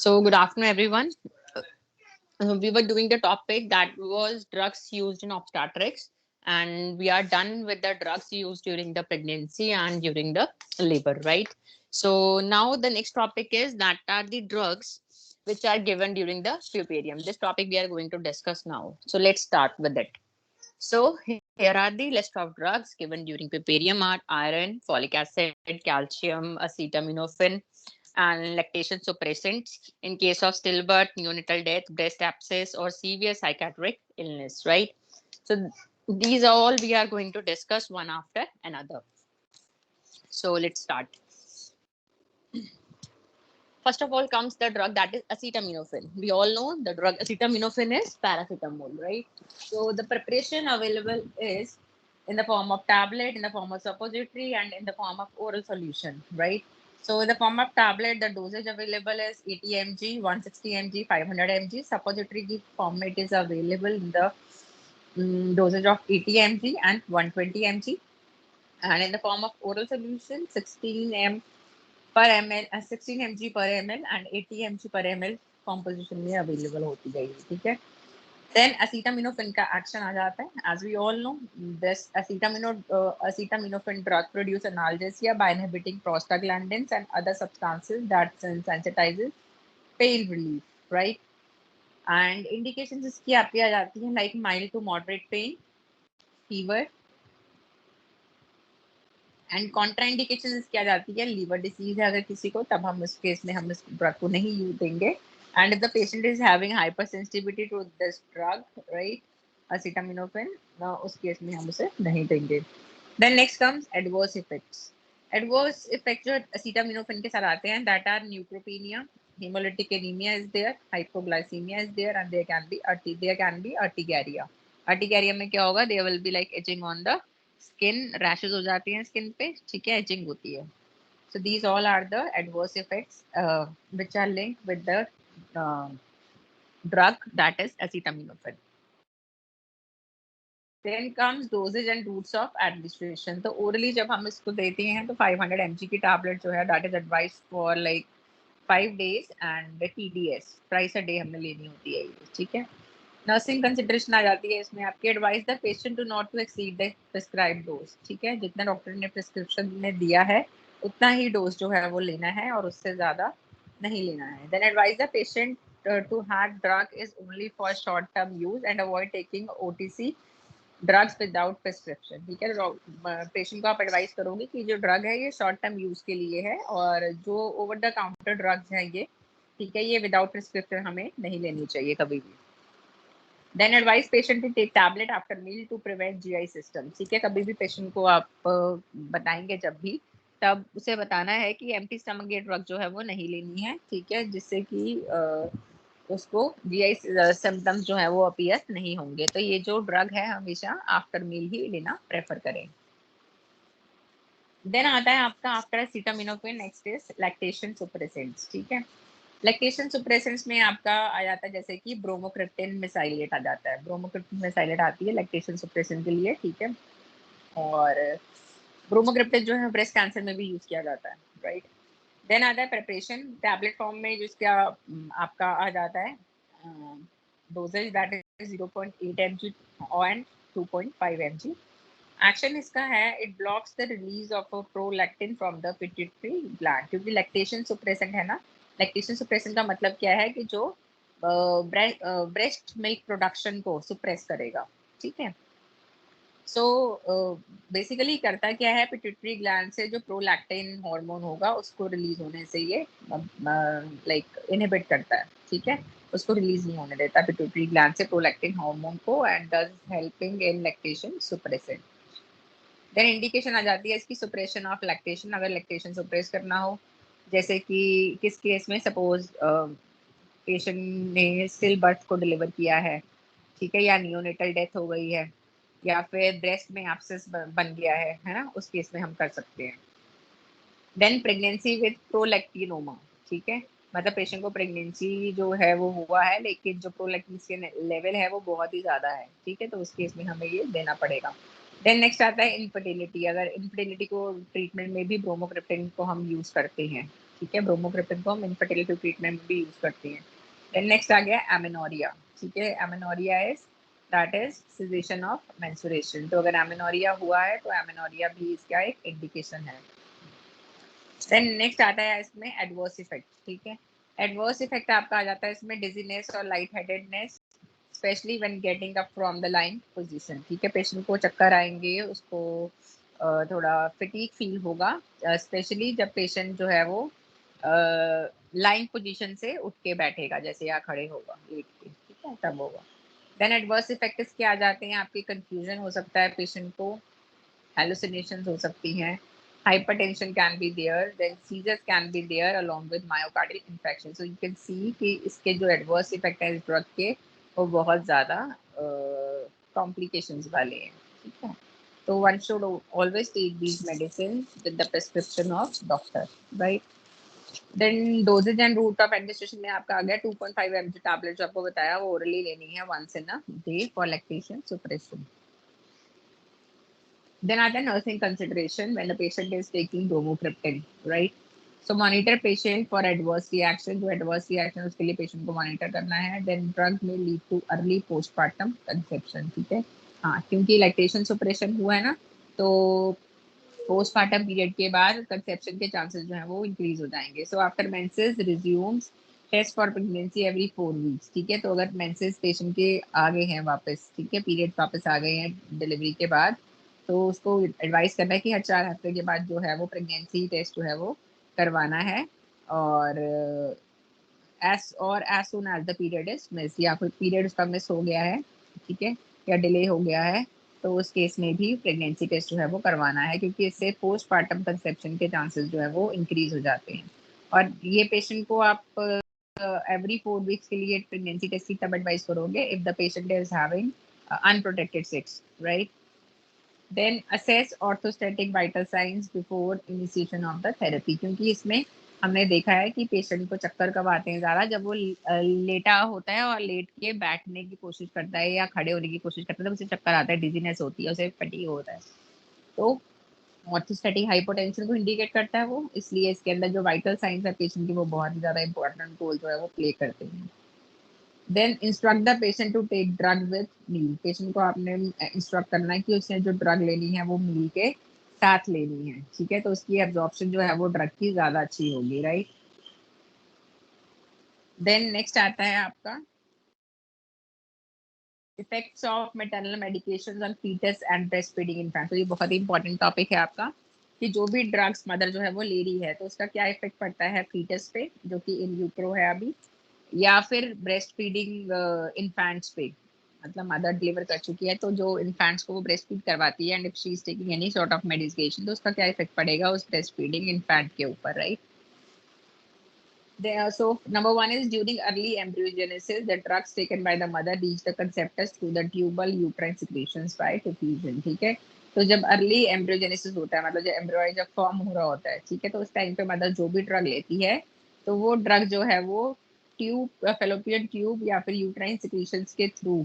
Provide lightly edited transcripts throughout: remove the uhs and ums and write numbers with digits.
So good afternoon, everyone. We were doing the topic that was drugs used in obstetrics, and we are done with the drugs used during the pregnancy and during the labor, right? So now the next topic is that are the drugs which are given during the puerperium. This topic we are going to discuss now. So let's start with it. So here are the list of drugs given during puerperium are iron, folic acid, calcium, acetaminophen, and lactation suppressants in case of stillbirth, neonatal death, breast abscess, or severe psychiatric illness, right? So these are all we are going to discuss one after another. So let's start. First of all comes the drug that is acetaminophen. We all know the drug acetaminophen is paracetamol, right? So the preparation available is in the form of tablet, in the form of suppository, and in the form of oral solution, right? So in the form of tablet, the dosage available is 80 mg, 160 mg, 500 mg. Suppository format is available in the dosage of 80 mg and 120 mg. And in the form of oral solution, 16 mg per ml, 16 mg per ml and 80 mg per ml composition में available होती जाएगी, ठीक है? Then acetaminophen का action आ जाता है. As we all know, this acetaminophen drug produce analgesia by inhibiting prostaglandins and other substances that sensitizes pain relief, right? And indications इसकी आपकी आ जाती हैं like mild to moderate pain, fever, and contraindication क्या जाती है, liver disease है अगर किसी को, तब हम इस केस में हम इस ड्रग को नहीं यूज देंगे. And if the patient is having hyper sensitivity to this drug, right, acetaminophen, उस केस में हम उसे नहीं देंगे. Then next comes adverse effects. Adverse effect जो acetaminophen के साथ आते हैं, that are neutropenia, hemolytic anemia is there, hypoglycemia is there, and there can be urticaria. Urticaria में क्या होगा, there will be like itching on the skin, rashes हो जाती हैं skin पे, ठीक है, itching होती है. So these all are the adverse effects which are linked with the drug that is acetaminophen. Then comes dosage and routes of administration. तो orally जब हम इसको देते हैं तो 500 mg की tablet जो है that is advised for like 5 days and TDS twice a day हमने लेनी होती है ये, ठीक है. नर्सिंग कंसिडरेशन आ जाती है इसमें आपकी. Advise the patient to not to exceed the prescribe dose, ठीक है, जितना डॉक्टर ने प्रिस्क्रिप्शन में दिया है उतना ही डोज जो है वो लेना है और उससे ज्यादा नहीं लेना है. Then advise the patient to have drug is only for short term use and avoid taking OTC drugs without prescription, ठीक है. पेशेंट को आप एडवाइस करोगे कि जो ड्रग है ये शॉर्ट टर्म यूज के लिए है और जो ओवर द काउंटर ड्रग्स हैं ये, ठीक है, ये विदाउट प्रिस्क्रिप्शन हमें नहीं लेनी चाहिए कभी भी. Then advise patient to take tablet after meal to prevent GI system, ठीक है. कभी भी पेशेंट को आप बताएंगे जब भी, तब उसे बताना है कि एम्प्टी स्टमक ये ड्रग जो है वो नहीं लेनी है, ठीक है, जिससे कि उसको GI सिम्टम्स जो है वो अपीयर नहीं होंगे. तो ये जो ड्रग है हमेशा आफ्टर मील ही लेना प्रेफर करें. देन आता है आपका after acetaminophen, next is lactation suppressants, ठीक है. लैक्टेशन सुप्रेसेंट्स में आपका आ जाता है जैसे कि ब्रोमोक्रिप्टिन मेसाइलेट आ जाता है. ब्रोमोक्रिप्टिन मेसाइलेट आती है लैक्टेशन सुप्रेसेंट के लिए, ठीक है. और ब्रोमोक्रिप्टिन जो है ब्रेस्ट कैंसर में भी यूज किया जाता है, राइट. देन आता है प्रिपरेशन टैबलेट फॉर्म में, जिसका आपका आ जाता है dosages that is 0.8 mg and 2.5 mg. Action इसका है, it blocks the release of prolactin from the pituitary gland, क्योंकि लैक्टेशन सुप्रेसेंट है ना. लैक्टेशन सुप्रेसेंट का मतलब क्या है कि जो ब्रेस्ट मिल्क प्रोडक्शन को सुप्रेस करेगा, ठीक है. सो बेसिकली करता क्या है, पिट्यूटरी ग्लैंड से जो प्रोलैक्टिन हार्मोन होगा उसको रिलीज होने से ये लाइक इनहिबिट करता है, ठीक है, उसको रिलीज नहीं होने देता पिट्यूटरी ग्लैंड से प्रोलैक्टिन हार्मोन को, and does helping in lactation suppressant. Then indication आ जाती है इसकी सुप्रेशन ऑफ लैक्टेशन. अगर लैक्टेशन सुप्रेस करना हो, जैसे कि किस केस में, सपोज पेशेंट ने स्टिल बर्थ को डिलीवर किया है, ठीक है, या नियोनेटल डेथ हो गई है, या फिर ब्रेस्ट में एब्सेस बन गया है ना, उस केस में हम कर सकते हैं. देन प्रेगनेंसी विद प्रोलैक्टिनोमा, ठीक है, मतलब पेशेंट को प्रेगनेंसी जो है वो हुआ है लेकिन जो प्रोलैक्टिन लेवल है वो बहुत ही ज्यादा है, ठीक है, तो उस केस में हमें ये देना पड़ेगा. देन नेक्स्ट आता है इनफर्टिलिटी. अगर इनफर्टिलिटी को ट्रीटमेंट में भी ब्रोमोक्रिप्टिन को हम यूज करते हैं, ठीक है, ब्रोमोक्रिप्टन को हम इनफर्टिलिटी ट्रीटमेंट में भी यूज करते हैं। देन नेक्स्ट आ गया एमेनोरिया, ठीक है, amenorrhea is that is cessation of menstruation. तो अगर एमेनोरिया हुआ है तो एमेनोरिया भी इसका एक इंडिकेशन है। देन नेक्स्ट आता है इसमें एडवर्स इफेक्ट, ठीक है, एडवर्स इफेक्ट आपका आ जाता है इसमें डिजीनेस और light headedness, specially when getting up from the line position, ठीक है, पेशेंट को चक्कर आएंगे, उसको थोड़ा फटीग फील होगा, स्पेशली जब पेशेंट जो है वो लाइन पोजीशन से उठ के बैठेगा, जैसे या खड़े होगा लेट के, ठीक है, तब होगा। देन एडवर्स इफेक्ट्स क्या आ जाते हैं आपके, कंफ्यूजन हो सकता है पेशेंट को, hallucinations हो सकती हैं, hypertension can be there, then seizures can be there along with myocardial infarction. So you can see कि इसके जो adverse effect है इस drug के वो बहुत ज़्यादा complications वाले हैं, ठीक है। तो one should always take these medicines with the prescription of doctor, right? Then dosage and route of administration में आपका आ गया 2.5 mg टैबलेट जो आपको बताया वो orally लेनी है once in a day for lactation suppression. Then other nursing consideration when the patient is taking bromocriptine, right? So monitor patient for adverse reaction. जो adverse reaction उसके लिए patient को monitor करना है. Then drug may lead to early postpartum conception, ठीक है? हाँ, क्योंकि lactation suppression हुआ है ना, तो postpartum period के बाद conception के chances जो है वो increase हो जाएंगे. So after menses resumes test for pregnancy every 4 weeks, ठीक है, तो अगर मेंसेस पेशेंट के आ गए हैं वापस, ठीक है, पीरियड वापस आ गए हैं डिलीवरी के बाद, तो उसको एडवाइस करना है कि हर 4 हफ्ते के बाद जो है वो प्रेगनेंसी टेस्ट जो है वो करवाना है, और as soon as the period is miss, या फिर पीरियड उसका मिस हो गया है, ठीक है, या डिले हो गया है, तो उस केस में भी प्रेगनेंसी टेस्ट जो है वो करवाना है, क्योंकि इससे पोस्टपार्टम कंसेप्शन के चांसेस जो है वो इंक्रीज हो जाते हैं। और ये पेशेंट को आप every 4 weeks के लिए प्रेगनेंसी टेस्ट की तब एडवाइस करोगे if the patient is having unprotected sex, right? Then assess orthostatic vital signs before initiation of the therapy, क्योंकि इसमें हमने देखा है कि पेशेंट को चक्कर कब आते हैं ज़्यादा, जब वो लेटा होता है और लेट के बैठने की कोशिश करता है या खड़े होने की कोशिश करता है, तो उसे चक्कर आता है, डिजीनेस होती है, उसे फटीग होता है। तो ऑर्थोस्टैटिक हाइपोटेंशन को इंडिकेट करता है वो, इसलिए इसके अंदर जो वाइटल साइंस है पेशेंट की वो बहुत ही ज़्यादा इंपॉर्टेंट रोल जो है वो प्ले करते हैं। Then instruct the patient to take drug with meal, patient को आपने इंस्ट्रक्ट करना है कि उसने जो ड्रग लेनी है वो मील के साथ लेनी है, ठीक है, तो उसकी एब्जॉर्प्शन जो है वो ड्रग की ज़्यादा अच्छी होगी, राइट। देन नेक्स्ट आता है आपका effects of maternal medications on fetus and breast feeding infant. तो ये बहुत ही इंपॉर्टेंट टॉपिक है आपका कि जो भी ड्रग्स मदर जो है वो ले रही है तो उसका क्या इफेक्ट पड़ता है फीटस पे जो कि इन यूट्रो है अभी, या फिर ब्रेस्ट फीडिंग इन्फेंट्स पे, मतलब मदर डिलीवर कर चुकी है तो जो इन्फेंट्स को वो ब्रेस्ट फीड करवाती है and if she is taking any sort of medication तो उसका क्या इफेक्ट पड़ेगा उस ब्रेस्ट फीडिंग इन्फेंट के ऊपर, right. So number one is during early embryogenesis, the drugs taken by the mother reach the conceptus through the tubal uterine secretions by diffusion, ठीक है। तो जब अर्ली एम्ब्रियोजेनेसिस होता है, मतलब जब एम्ब्रियो जब फॉर्म हो रहा होता है, ठीक है, तो उस टाइम पे मदर जो भी ड्रग लेती है तो वो ड्रग जो है वो ट्यूब, फेलोपियन ट्यूब या फिर यूट्राइन सिक्रीशंस के थ्रू,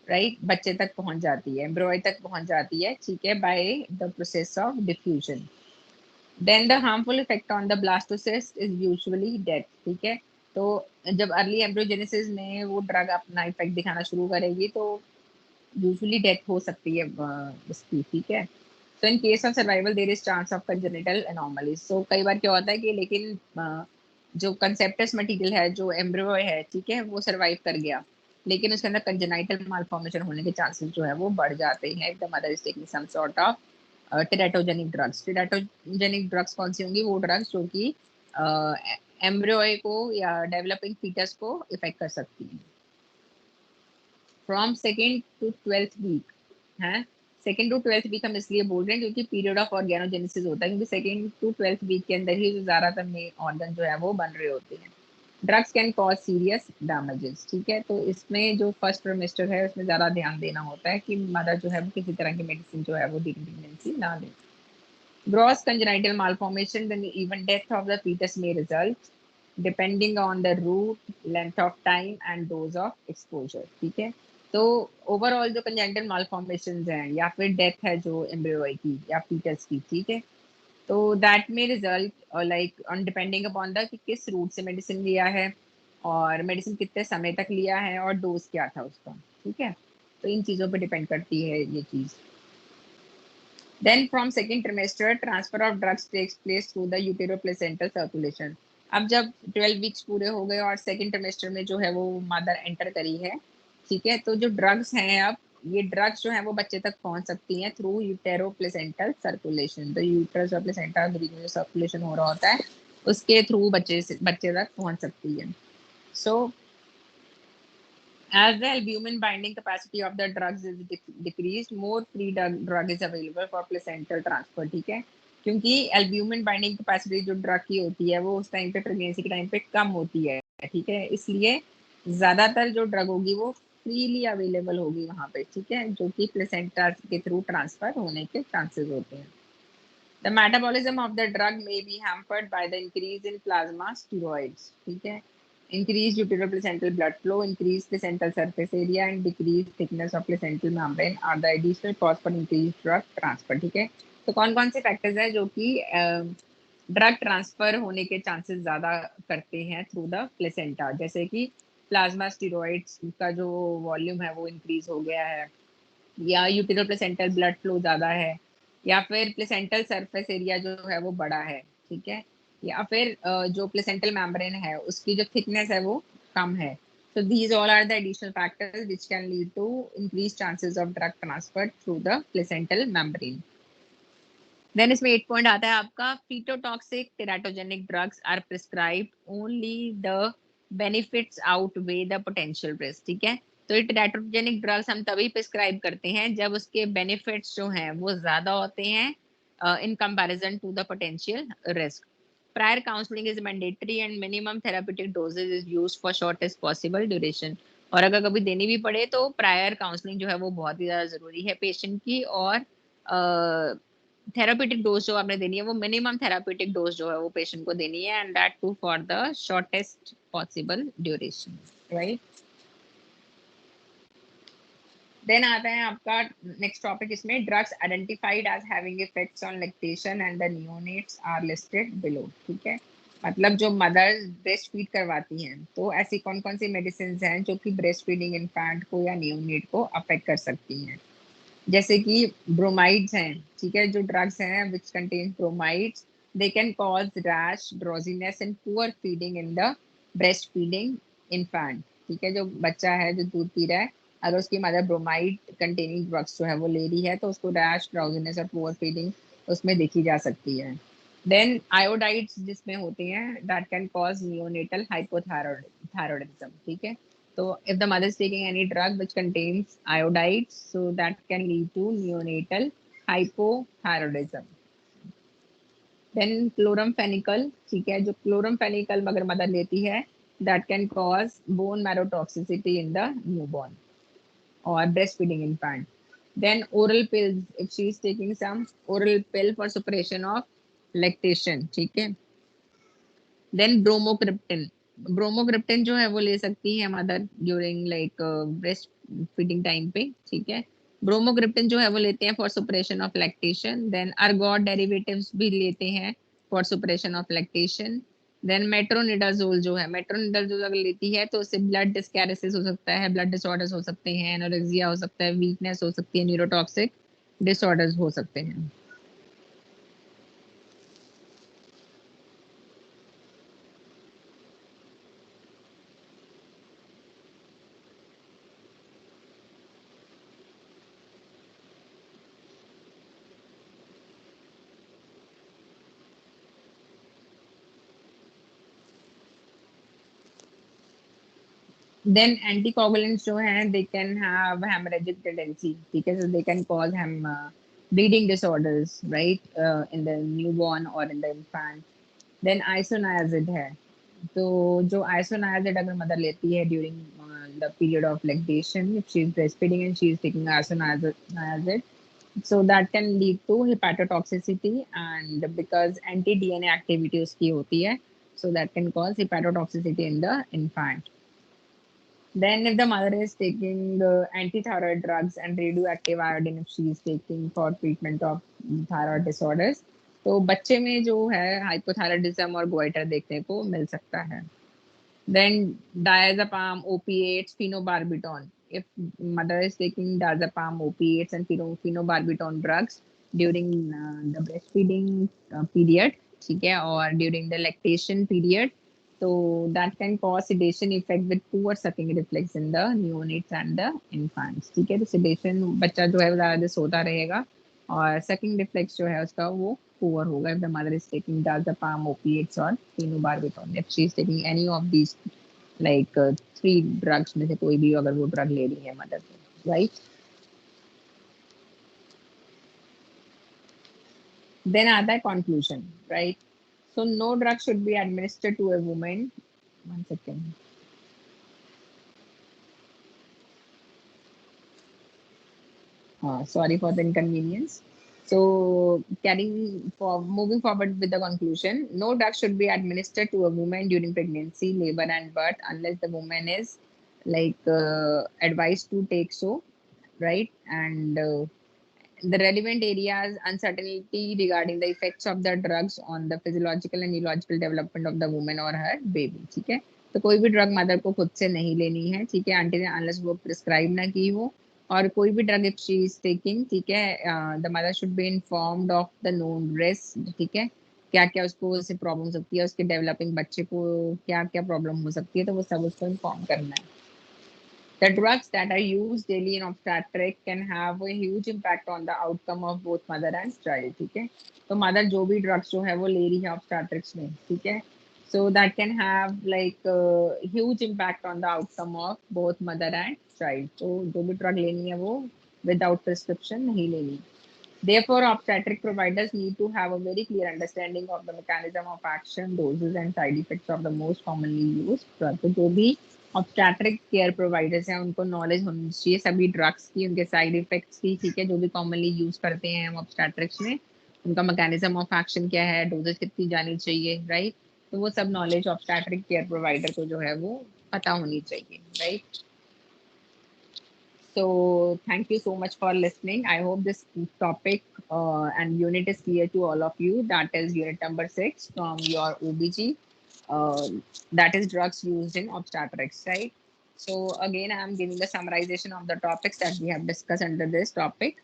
राइट, बच्चे तक पहुंच जाती है, एम्ब्रियो तक पहुंच जाती है, ठीक है, by the process of diffusion. Then the harmful effect on the blastocyst is usually death, ठीक है। तो जब अर्ली एम्ब्रियोजेनेसिस में वो ड्रग अपना इफेक्ट दिखाना शुरू करेगी तो यूजुअली डेथ हो सकती है उसकी, ठीक है। So in case of survival there is chance of congenital anomalies. So कई बार क्या होता है कि लेकिन जो कंसेप्टस मटेरियल है जो एम्ब्रियो है, ठीक है, वो सर्वाइव कर गया, लेकिन उसके अंदर कंजेनाइटल मालफॉर्मेशन होने के चांसेस जो है वो बढ़ जाते हैं if the mother is taking some sort of teratogenic drugs. Teratogenic drugs कौन सी होंगी, वो ड्रग्स जो कि एम्ब्रियो को या डेवलपिंग फीटस को इफेक्ट कर सकती हैं। From second to 12th week है, सेकेंड टू 12th वीक हम इसलिए बोल रहे हैं क्योंकि पीरियड ऑफ ऑर्गेनोजेनेसिस होता है, क्योंकि सेकेंड टू 12th वीक के अंदर ही जो ज्यादातर में ऑर्गन जो है वो बन रहे होते हैं। Drugs can cause serious damages, ठीक है, तो इसमें जो फर्स्ट ट्रिमेस्टर है उसमें ज्यादा ध्यान देना होता है कि मदर जो है वो किसी तरह की मेडिसिन जो है वो ड्यूरिंग प्रेगनेंसी ना ले। Gross congenital malformation, then even death of the fetus may result, depending on the route, length of time and dose of exposure, ठीक है। तो ओवरऑल जो congenital malformations हैं या फिर डेथ है जो एम्ब्रियो की या फीटस की, ठीक है, तो दैट में result like on depending upon the कि किस रूट से मेडिसिन लिया है और मेडिसिन कितने समय तक लिया है और डोज क्या था उसका, ठीक है। तो इन चीज़ों पे डिपेंड करती है ये चीज़। Then from second trimester transfer of drugs takes place through the uteroplacental circulation. अब जब 12 वीक्स पूरे हो गए और सेकेंड ट्रिमेस्टर में जो है वो मदर एंटर करी है, ठीक है, तो जो ड्रग्स हैं अब ये ड्रग्स जो है वो बच्चे तक पहुंच सकती हैं थ्रू यूटेरोप्लेसेंटल सर्कुलेशन। तो यूटरस और प्लेसेंटा के बीच में जो सर्कुलेशन हो रहा होता है उसके थ्रू बच्चे तक पहुंच सकती है। सो as the albumin binding capacity of the drugs is decreased, more free drug is available for placental transfer, ठीक है। क्योंकि एल्ब्यूमिन बाइंडिंग कैपेसिटी जो ड्रग की होती है वो उस टाइम पे प्रेगनेंसी के टाइम पे कम होती है, ठीक है, इसलिए ज्यादातर जो ड्रग होगी वो फ्रीली अवेलेबल होगी वहां पे, ठीक है, जो कि प्लेसेंटा के थ्रू ट्रांसफर होने के चांसेस होते हैं। The metabolism of the drug may be hampered by the increase in plasma steroids, ठीक है, increased uteroplacental blood flow, increased placental surface area and decreased thickness of placental membrane are the additional cause for increased drug transfer, ठीक है। तो कौन कौन से factors हैं जो कि ड्रग ट्रांसफर होने के चांसेस ज्यादा करते हैं थ्रू द प्लेसेंटा, जैसे कि प्लाज्मा स्टीरॉइड्स का जो वॉल्यूम है वो इंक्रीज हो गया है, या यूटेरोप्लेसेंटल ब्लड फ्लो ज्यादा है, या फिर प्लेसेंटल सरफेस एरिया जो है वो बड़ा है, ठीक है, या फिर जो प्लेसेंटल मेम्ब्रेन है उसकी जो थिकनेस है वो कम है। So these all are the additional factors which can lead to increased chances of drug transfer through the placental membrane. Then इसमें 8 पॉइंट आता है आपका, fetotoxic teratogenic drugs are prescribed only the benefits outweigh the potential risk, ठीक है। तो ये teratogenic drugs हम तभी प्रिस्क्राइब करते हैं जब उसके बेनिफिट्स जो हैं वो ज्यादा होते हैं in comparison to the potential risk. Prior counselling is mandatory and minimum therapeutic dosages is used for shortest possible duration. और अगर कभी देनी भी पड़े तो प्रायर काउंसलिंग जो है वो बहुत ही ज्यादा जरूरी है पेशेंट की, और थेराप्यूटिक डोज जो आपने देनी है वो मिनिमम थेराप्यूटिक डोज जो है वो पेशेंट को देनी है, and that too for the shortest possible duration, right. Then आता है आपका नेक्स्ट टॉपिक, इसमें drugs identified as having effects on lactation and the neonates are listed below, ठीक है। मतलब जो मदर ब्रेस्ट फीड करवाती हैं तो ऐसी कौन कौन सी मेडिसिन हैं जो कि ब्रेस्ट फीडिंग इन्फेंट को या नियोनेट को अफेक्ट कर सकती हैं, जैसे कि ब्रोमाइड्स हैं, ठीक है, जो ड्रग्स हैं which contain bromides, they can cause rash, drowsiness and poor feeding in the breast feeding infant, ठीक है। जो बच्चा है जो दूध पी रहा है, अगर उसकी मदर ब्रोमाइड कंटेनिंग ड्रग्स जो है वो ले रही है तो उसको रैश, ड्राउजीनेस और पुअर फीडिंग उसमें देखी जा सकती है। देन आयोडाइड्स जिसमें होते हैं that can cause neonatal hypothyroidism, ठीक है। So if the mother is taking any drug which contains iodides, so that can lead to neonatal hypothyroidism. Then chloramphenicol, ठीक है, जो chloramphenicol अगर मदर लेती है that can cause bone marrow toxicity in the newborn or breastfeeding infant. Then oral pills, if she is taking some oral pill for suppression of lactation, ठीक है। Then bromocriptine, bromocriptine जो है वो ले सकती है mother during like breast feeding time पे, ठीक है। ब्रोमोक्रिप्टिन जो है वो लेते हैं for suppression of lactation. Then ergot derivatives भी लेते हैं for suppression of lactation. Then metronidazole जो है, मेट्रोनिडाजोल अगर लेती है तो उससे ब्लड डिस्कैरेसिस हो सकता है, ब्लड डिसऑर्डर्स हो सकते हैं, एनोरेक्सिया हो सकता है, वीकनेस हो सकती है, न्यूरोटॉक्सिक डिसऑर्डर्स हो सकते हैं। देन एंटीकोगुलेंट्स जो हैं they can have haemorrhagic tendency, ठीक है, so they can cause haem bleeding disorders, right, in the newborn और in the infant. Then isoniazid है, तो जो आइसोनायाजिड अगर मदर लेती है during the period of lactation, if she is breastfeeding and she is taking isoniazid, so that can lead to hepatotoxicity, and because anti DNA activity उसकी होती है, so that can cause hepatotoxicity in the infant. Then, if the mother is taking anti-thyroid drugs and radioactive iodine, if she is taking for treatment of thyroid disorders, तो बच्चे में जो है hypothyroidism और goitre देखने को मिल सकता है। Then diazepam, opiates, phenobarbital. If mother is taking diazepam, opiates, and phenobarbital drugs during the breastfeeding period, ठीक है, or during the lactation period, so that can cause sedation effect with poor sucking reflex in the neonates and the infants. ठीक है, तो sedation बच्चा जो है वो ज़्यादा सोता रहेगा और sucking reflex जो है उसका वो poor होगा if the mother is taking diazepam, opiates or phenobarbital. If she is taking any of these like 3 drugs में से कोई भी अगर वो drug ले रही है mother, right? Then आता है conclusion, right? So no drug should be administered to a woman. One second. Sorry for the inconvenience. So moving forward with the conclusion, no drug should be administered to a woman during pregnancy, labor and birth unless the woman is like advised to take so, right? And the relevant areas uncertainty regarding the effects of the drugs on the physiological and neurological development of the woman or her baby, ठीक है। तो कोई भी drug mother को खुद से नहीं लेनी है, ठीक है, until unless वो प्रिस्क्राइब ना की हो। और कोई भी drug if she is taking, ठीक है, the mother should be informed of the known risk, ठीक है, क्या क्या उसको उससे प्रॉब्लम हो सकती है, उसके डेवलपिंग बच्चे को क्या क्या प्रॉब्लम हो सकती है, तो वो सब उसको इन्फॉर्म करना है। The drugs that are used daily in obstetric can have a huge impact on the outcome of both mother and child, ठीक है। तो मदर जो भी ड्रग्स जो है वो ले रही है obstetrics में, ठीक है, so that can have like a huge impact on the outcome of both mother and child. तो जो भी ड्रग लेनी है वो without prescription नहीं लेनी। Therefore, obstetric providers need to have a very clear understanding of the mechanism of action, doses, and side effects of the most commonly used drugs. तो जो भी ऑब्स्टेट्रिक केयर प्रोवाइडर्स हैं उनको नॉलेज होनी चाहिए सभी ड्रग्स की, उनके साइड इफेक्ट्स की, ठीक है, जो भी कॉमनली यूज करते हैं हम ऑब्स्टेट्रिक्स में, उनका मैकेनिज्म ऑफ एक्शन क्या है, डोजेज कितनी जानी चाहिए, राइट। तो वो सब नॉलेज ऑब्स्टेट्रिक केयर प्रोवाइडर को जो है वो पता होनी चाहिए, right. So thank you so much for listening. I hope this topic and unit is clear to all of you. That is unit number 6 from your OBG. That is drugs used in obstetrics, right? So again, I am giving a summarization of the topics that we have discussed under this topic.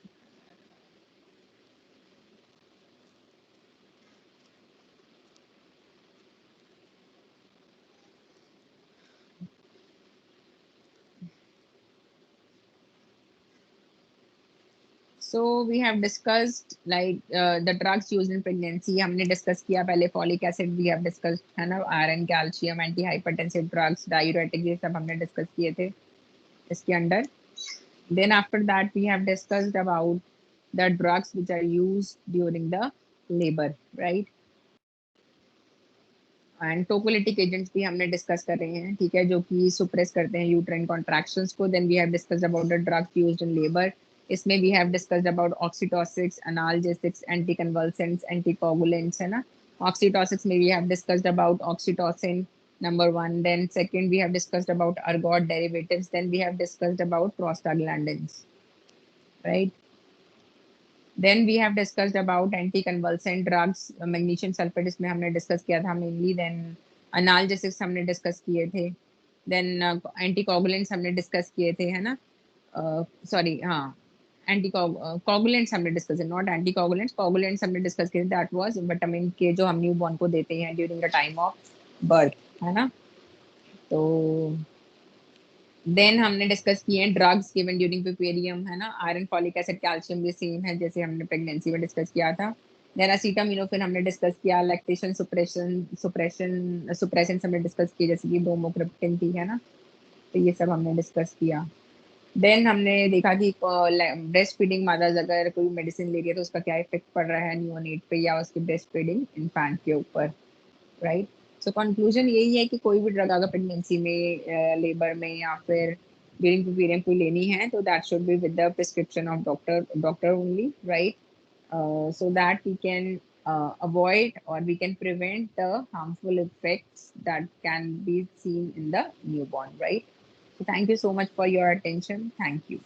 So we have discussed like the drugs used in pregnancy. हमने discuss किया पहले folic acid we have discussed है ना, iron, calcium, antihypertensive drugs, diuretic, ये सब हमने discuss किए थे इसके अंदर. Then after that we have discussed about the drugs which are used during the labor, right? And tocolytic agents भी हमने डिस्कस कर रहे हैं, ठीक है, जो कि सुप्रेस करते हैं यूट्राइन कॉन्ट्रैक्शंस को. Then we have discussed about the drugs used in labour. इसमें we have discussed about oxytocics, analgesics, anticonvulsants, anticoagulants, है ना. ऑक्सीटोसिक्स में we have discussed about oxytocin number 1. Then second we have discussed about ergot derivatives. Then we have discussed about prostaglandins, right? Then we have discussed about anticonvulsant drugs, magnesium sulfate इसमें हमने discuss किया था mainly. Then analgesics हमने discuss किए थे. Then anticoagulants हमने discuss किए थे, है ना. सॉरी हाँ, एंटीकोगुलेंट्स हमने डिस्कस किए, नॉट एंटीकोगुलेंट्स, कोगुलेंट्स हमने डिस्कस किए. दैट वाज विटामिन के जो हम न्यू बॉर्न को देते हैं during the time of birth, है ना. तो देन हमने डिस्कस किए हैं ड्रग्स गिवन ड्यूरिंग पुपेरियम, है ना. आयरन, फॉलिक एसिड, कैल्शियम भी सेम है जैसे हमने प्रेगनेंसी में डिस्कस किया था. देन असीटामिनोफेन हमने डिस्कस किया. लैक्टेशन सुप्रेशन हमने डिस्कस किए जैसे कि ब्रोमोक्रिप्टिन थी, है ना. तो ये सब हमने डिस्कस किया. देन हमने देखा कि ब्रेस्ट फीडिंग मदर्स अगर कोई मेडिसिन ले रही है तो उसका क्या इफेक्ट पड़ रहा है न्यूनेट पे या उसके ब्रेस्ट फीडिंग इन्फेंट के ऊपर, राइट. सो कंक्लूजन यही है कि कोई भी ड्रग अगर प्रेगनेंसी में, लेबर में या फिर ड्यूरिंग पीरियड कोई लेनी है तो that should be with the prescription of doctor only, right. So that we can avoid or we can prevent the harmful effects that can be seen in the newborn, right? So thank you so much for your attention. Thank you.